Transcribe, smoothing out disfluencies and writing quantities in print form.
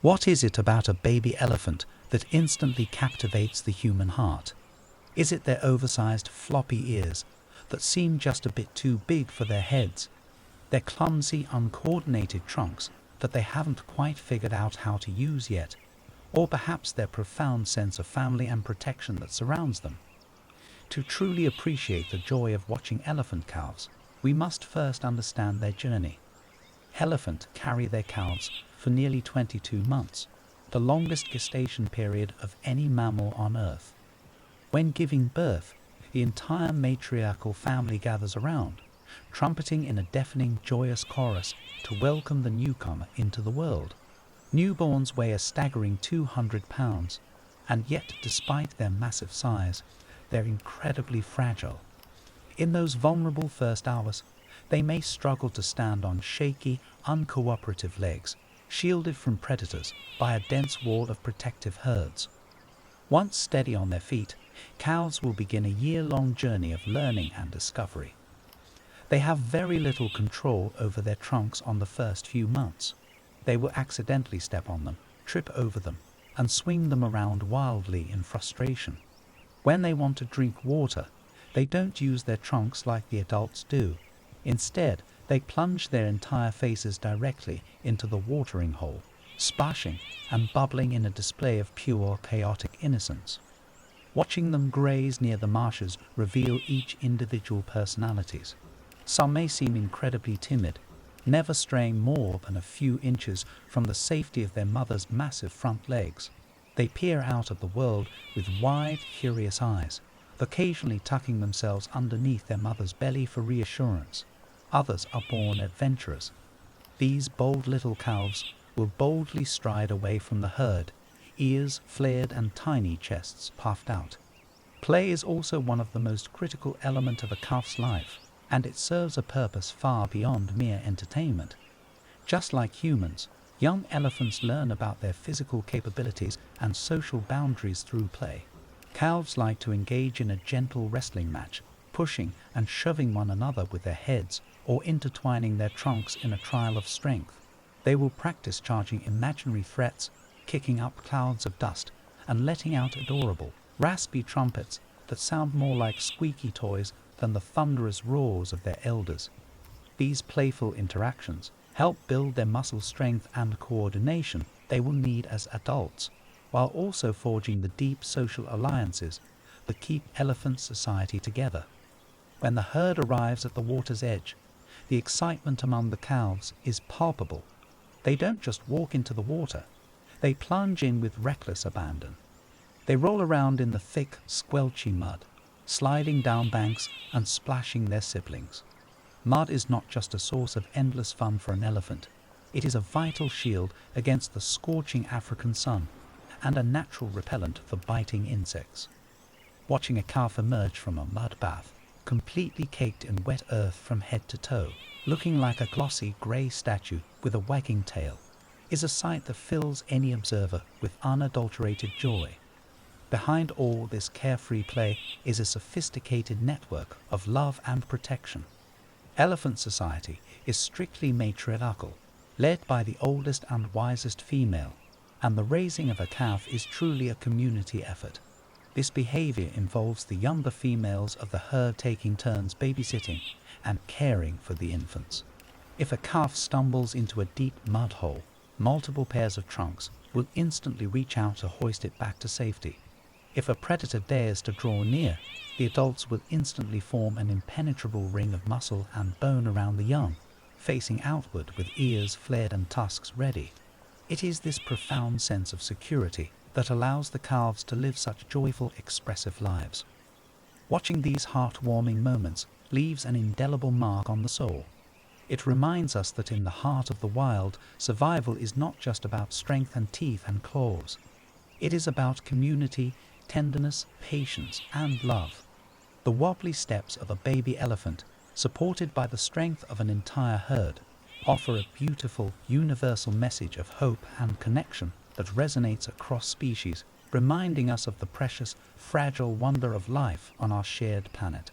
What is it about a baby elephant that instantly captivates the human heart? Is it their oversized, floppy ears that seem just a bit too big for their heads? Their clumsy, uncoordinated trunks that they haven't quite figured out how to use yet? Or perhaps their profound sense of family and protection that surrounds them? To truly appreciate the joy of watching elephant calves, we must first understand their journey. Elephants carry their calves for nearly 22 months, the longest gestation period of any mammal on Earth. When giving birth, the entire matriarchal family gathers around, trumpeting in a deafening, joyous chorus to welcome the newcomer into the world. Newborns weigh a staggering 200 pounds, and yet, despite their massive size, they're incredibly fragile. In those vulnerable first hours, they may struggle to stand on shaky, uncooperative legs, shielded from predators by a dense wall of protective herds. Once steady on their feet, calves will begin a year-long journey of learning and discovery. They have very little control over their trunks on the first few months. They will accidentally step on them, trip over them, and swing them around wildly in frustration. When they want to drink water, they don't use their trunks like the adults do. Instead, they plunge their entire faces directly into the watering hole, splashing and bubbling in a display of pure, chaotic innocence. Watching them graze near the marshes reveal each individual personalities. Some may seem incredibly timid, never straying more than a few inches from the safety of their mother's massive front legs. They peer out at the world with wide, curious eyes, occasionally tucking themselves underneath their mother's belly for reassurance. Others are born adventurers. These bold little calves will boldly stride away from the herd, ears flared and tiny chests puffed out. Play is also one of the most critical elements of a calf's life, and it serves a purpose far beyond mere entertainment. Just like humans, young elephants learn about their physical capabilities and social boundaries through play. Calves like to engage in a gentle wrestling match, pushing and shoving one another with their heads or intertwining their trunks in a trial of strength. They will practice charging imaginary threats, kicking up clouds of dust, and letting out adorable, raspy trumpets that sound more like squeaky toys than the thunderous roars of their elders. These playful interactions help build their muscle strength and coordination they will need as adults, while also forging the deep social alliances that keep elephant society together. When the herd arrives at the water's edge, the excitement among the calves is palpable. They don't just walk into the water, they plunge in with reckless abandon. They roll around in the thick, squelchy mud, sliding down banks and splashing their siblings. Mud is not just a source of endless fun for an elephant, it is a vital shield against the scorching African sun and a natural repellent for biting insects. Watching a calf emerge from a mud bath, completely caked in wet earth from head to toe, looking like a glossy grey statue with a wagging tail, is a sight that fills any observer with unadulterated joy. Behind all this carefree play is a sophisticated network of love and protection. Elephant society is strictly matriarchal, led by the oldest and wisest female, and the raising of a calf is truly a community effort. This behavior involves the younger females of the herd taking turns babysitting and caring for the infants. If a calf stumbles into a deep mud hole, multiple pairs of trunks will instantly reach out to hoist it back to safety. If a predator dares to draw near, the adults will instantly form an impenetrable ring of muscle and bone around the young, facing outward with ears flared and tusks ready. It is this profound sense of security that allows the calves to live such joyful, expressive lives. Watching these heartwarming moments leaves an indelible mark on the soul. It reminds us that in the heart of the wild, survival is not just about strength and teeth and claws. It is about community, tenderness, patience, and love. The wobbly steps of a baby elephant, supported by the strength of an entire herd, offer a beautiful, universal message of hope and connection that resonates across species, reminding us of the precious, fragile wonder of life on our shared planet.